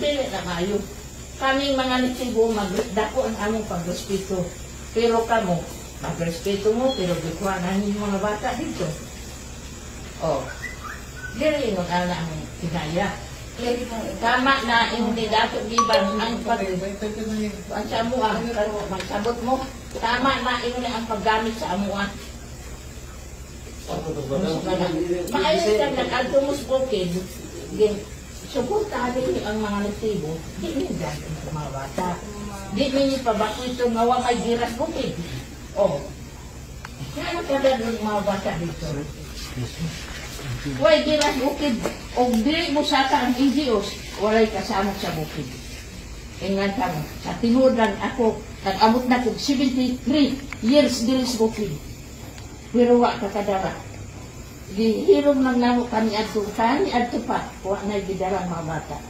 Dili na kayo. Kaming mga nitibo, magdako ang among pagrespeto. Pero kamo, magrespeto mo, pero bikuanan yung mga bata dito. Oh, dili mo na ang kinaya. Tama na, hindi dato giban ang sa amuan, magsabot mo. Tama na, hindi ang paggamit sa amuan. Maayos ka nag-altumos bukid. Suportahan din ang mga natibo, di nyo dyan sa mga bata. Di nyo pabako ito ngawa may giras bukid. O, kaya nakadad ng mga bata dito. Way giras bukid, o di mo saka ang NGOs, walay kasama sa bukid. Ingat ka mo, sa tinudan ako, nag-amot na ko 73 years diri sa bukid. Pero wa kakadara. Gihirong lang namo kami adto pa, wa na gidarang mga bata.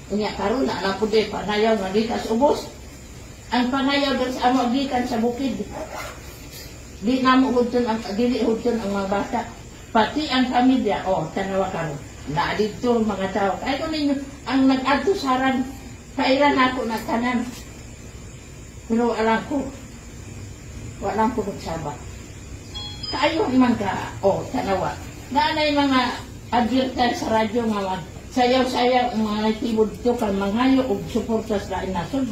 Unya karon na lang pud panayaw nga gikas ubos. Ang panayaw diri sa amo gikan sa bukid. Di namo hudton ang dili hudton ang mga bata. Pati ang pamilya, tanawa karon. Na dito mga tao. Ay kun ninyo ang nag-adto saran kailan ako na tanan. Pero alam ko, wala ko magsabat. Kayo man ka, tanawa. Naanay mga advertise sa radyo nga sayaw-sayaw ang mga natibo dito kan manghayo o suporta sa nasod.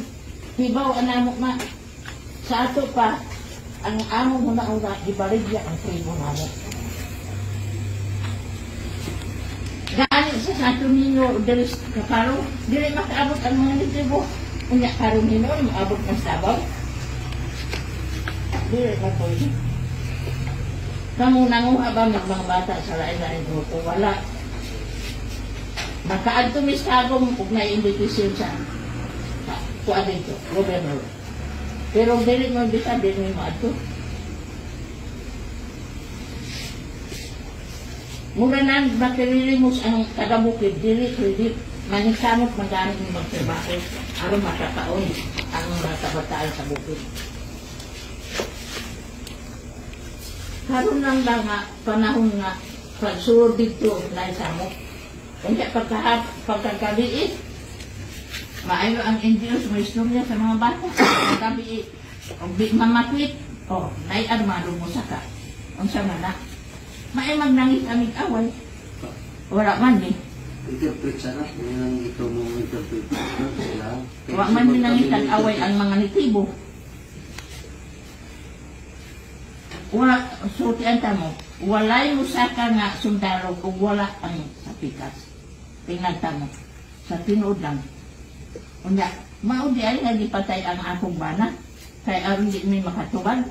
Hibaw anamo na sa ato pa ang among una-una ibaligya ang tribo namo. Gaano sa ato ninyo diri kakaro, dili makaabot ang mga natibo. Unya karon ninyo maabot ng sabaw. Dili na po. Kamu nanguha ba mga bata sa lain-lain grupo? Wala. Makaadto misagong kung na-invitation sa kuha dito, gobyerno. Pero dili mo bisa, dili mo adto. Mura na makililimos ang taga-bukid, dili, manisamot magamit ng magtrabaho, aron makakaon ang mga kabataan sa bukid. Karon lang nga panahon nga pagsulod dito na isamo. Kaya pagkagabi maayo ang NGOs may istorya sa mga bata. Pagkagabi mamatwit, nay armado mo saka. Ang sama na. May magnangit amig away. Wala man eh. Interpret sana, yan ito mong interpret. Wala man dinangit ang away ang mga nitibo. Sutian tamo, walay mo saka nga sundalo kung wala ang sapikas. Tingnan tamo, sa tinuod lang. Unya, maudi ay nagipatay ang akong bana, kaya aron di may makatubag.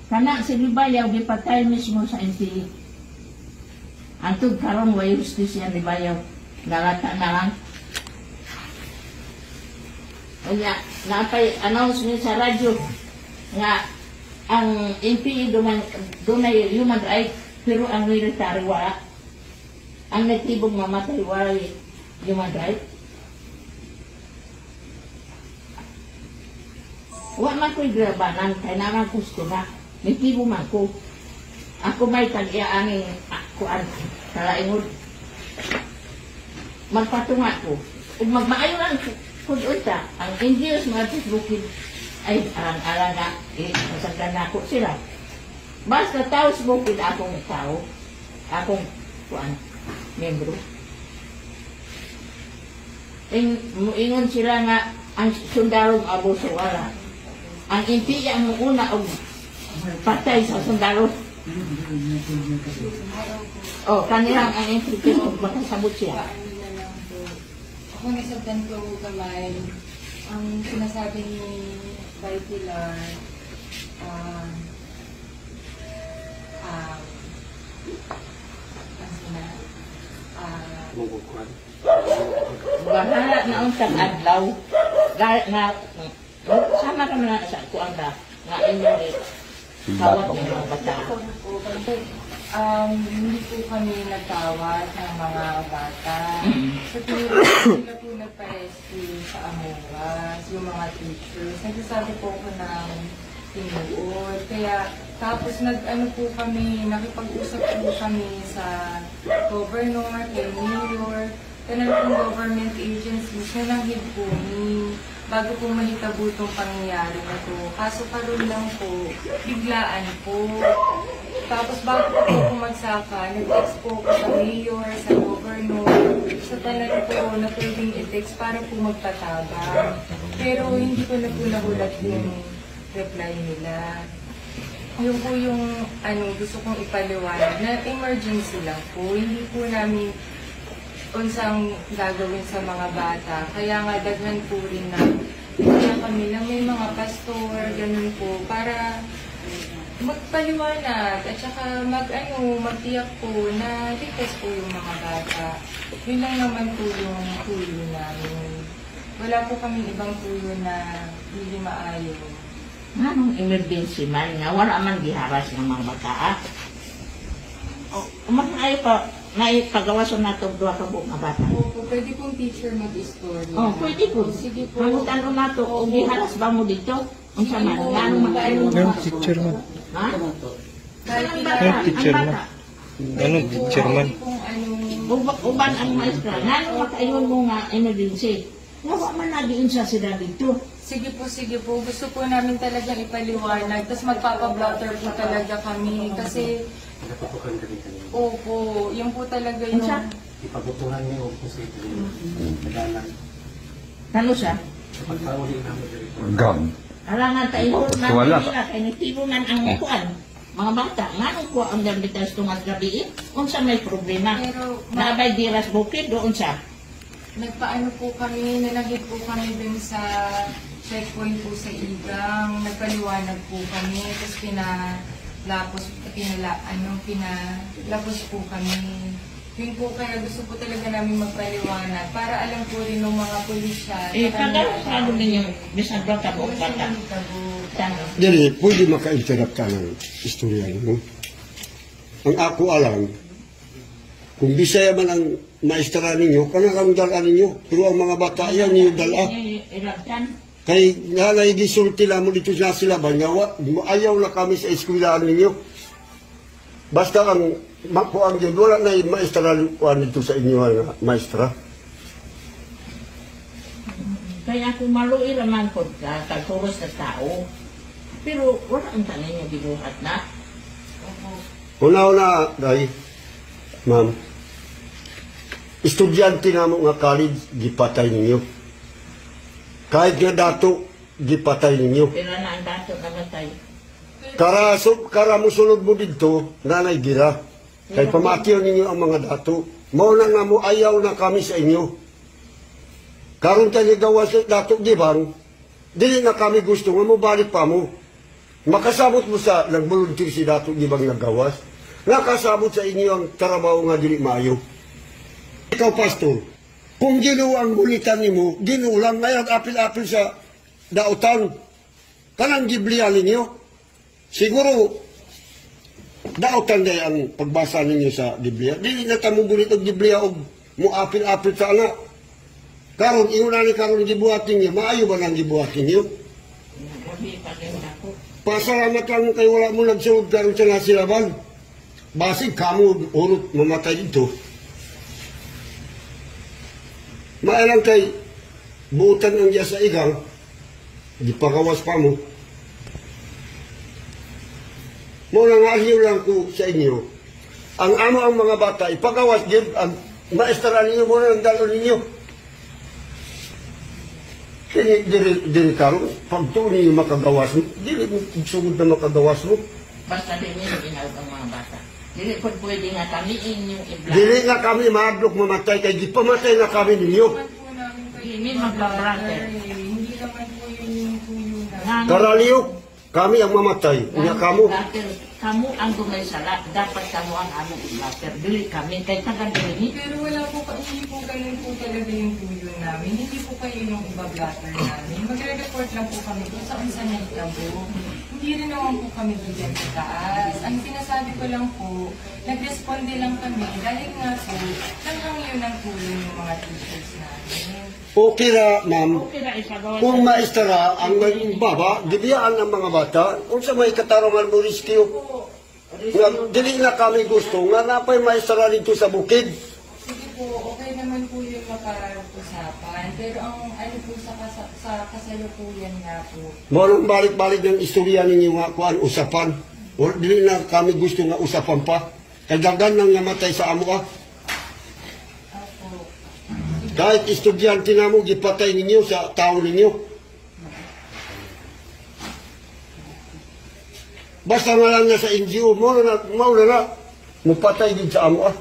Kana si Libayaw gipatay mismo sa NPA. Antod karon way justisya ni Libayaw, nalata na lang. Unya, napay announcement sa radyo nga ang NPA dunay human rights, pero ang military wala. Ang nagtibong mamatay wala human rights. Wala man ko'y grabanan, kaya naman gusto na. Nagtibo man ko. Ako may tag-iaaning kuan, kalaingod. Magpatunga ko. Kung magmaayo lang kung unta, ang NGOs mga Facebookin, ay alang na, masagdan na ako sila. Basta tao sa bukid akong tao, akong membro. Ingon sila nga, ang sundarong abuso wala. Ang impiya ang una og patay sa sundaro. Kanilang ang impiya og makasabot siya. Ako nasabdan ko kamay, ang sinasabi ni by Pilar, Bahala na untang adlaw. Sama kami na sa kuan ka, nga inyong tawag ng mga bata. Hindi po kami nagtawag ng mga bata. Sa sila po nagpa-rescue sa Amoras, yung mga teachers. Nagsasabi po ko ng tinuod. Kaya Tapos nakipag-usap po kami sa governor, kay mayor, kanang pong government agencies na nanghid po ni bago po mahitabo itong pangyayari na to. Kaso karoon lang po, biglaan po. Tapos bago po ako magsaka, nag-text po ako sa mayor, sa governor, sa tanan po na pwedeng i-text para po magpatabang. Pero hindi ko na po nahulat yung reply nila. Yung po yung gusto kong ipaliwanag na emergency lang po. Hindi po namin unsang gagawin sa mga bata. Kaya nga daghan po rin na kaya kami lang may mga pastor, ganun po, para magpaliwanag at saka magtiyak po na ligtas po yung mga bata. Yun lang naman po yung tuyo namin. Wala po kami ibang tuyo na hindi maayon. Anong emergency man nga, wala man giharas ng mga bata. Ay pa, naipagawasan na itong duha ka buong mga bata. Opo, pwede pong teacher mag-istorya. Pwede po. Sige po. Pangutan ko na ito, kung giharas ba mo dito? Ang sama, Sige po. nga nung makainom mo. Anong teacher man? Ha? Kahit Ang ilan- bata, Anong teacher ang man? bata. Anong teacher man? Pwede pong Uban ang maestra, nga nung makainom mo nga emergency. Nawa man nagiin siya sila dito. Sige po. Gusto po namin talagang ipaliwanag. Tapos magpapablotter po talaga kami. Kasi, Napapukan kami kanina. opo, yun po talaga yung... Unsa? Ipabutuhan niyo kung sa ito. Nagalan. Ano siya? Pagpauli namin dito. Gam. Alangan tayo na Wala. nila, kaya nagtibungan ang kuan. Mga bata, nga nung kuha ang dambitas tungas gabi, kung sa may problema. Pero, Nabay diras bukid, doon siya. nagpaano po kami, nalagit po kami dun sa checkpoint po sa Igang. Nagpaliwanag po kami. Tapos pinalapos po kami. Yun po kaya gusto po talaga namin magpaliwanag para alam po rin ng mga pulisya. Kagano ninyo, bisan ba ka buong bata? Tanong. Dili, pwede maka-interrupt ka ng istorya mo. Ang ako alam, kung Bisaya man ang maestra ninyo, kanang dalaan ninyo. Pero ang mga bata yan, ninyo dala. Ilagtan. Kay nanay gisulti lang mo dito sa silaban, nga ayaw na kami sa eskwilaan ninyo. Basta ang makuang yun, wala na yung maestra dito sa inyo, maestra. Kaya kung maluwi naman ko ka, tagturos na tao. Pero wala ang tanin niya binuhat na. Una-una, dahil, ma'am, estudyante na mo nga college, gipatay ninyo. Kahit nga dato, gipatay ninyo. Pero na ang dato namatay. Kara mo sulod mo dito, nanay gira. Kay pamatyo ninyo ang mga dato. Mauna nga mo, ayaw na kami sa inyo. Karon tayo gawa sa dato gibang, dili na kami gusto nga mo, balik pa mo. Makasabot mo sa nag-volunteer si dato gibang nagawas. Nakasabot sa inyo ang trabaho nga dili maayo. Ikaw, pastor, kung Ginoo ang bulitan nimo, Ginoo lang ngayon apil-apil sa dautan. Kanang Biblia ninyo. Siguro, dautan day ang pagbasa ninyo sa Biblia. Dili na tamo bulit ang Biblia og mo apil-apil sa anak. Karon iuna ni karon gibuhatin niyo, maayo ba nang gibuhatin niyo? Gabi pa rin ako. Pasalamat lang kay wala mo nagsulod karon sa nasilaban. Basig kamo urot mamatay dito. Maalang kay buutan ang diya sa igang, gipagawas pa mo. Muna nga aliw lang ko sa inyo. Ang amo ang mga bata, ipagawas din, ang maestra ninyo muna ang dalo ninyo. Kaya diri karon, pagtuon ninyo makagawas mo, dili mo sugod na makagawas mo. Basta din yun ginawag ang mga bata. Dili po pwede nga kami inyong ibla. Dili nga kami madlok mamatay, kay gipamatay na kami ninyo. Hindi magbabrother. Hindi naman po yun yung tuyo na. Karaliok, kami ang mamatay. Unya kamo. Kamu ang gumay sala, dapat kamu ang among iblater. Dili kami, kay tagan dili. Pero wala po, hindi po ganun po talaga yung tuyo namin. Hindi po kayo yung iba-blatter namin. Magre-report lang po kami kung saan nagtabo. Hindi rin naman po kami bigyan sa taas. Ang sinasabi ko lang po, nag-responde lang kami dahil nga po, langhang yun ang tulong ng mga teachers namin. Okay ra, ma'am. Okay na ipagawa. Kung maestara ang maging baba, dibiyaan ang mga bata, kung sa may katarungan mo rescue. Nga, dili na kami gusto nga napay maestara dito sa bukid. Sige po, okay naman po yung mapag-usapan. Pero ang ano po sa kasalukuyan nga po, Mo balik-balik ng istorya ninyo nga kuan usapan. O dili na kami gusto nga usapan pa. Kadagan nang namatay sa amo ah. ako, Kahit estudyante na mo, gipatay ninyo sa tao ninyo. Basta nga lang na sa NGO, mo na mupatay din sa amo ah.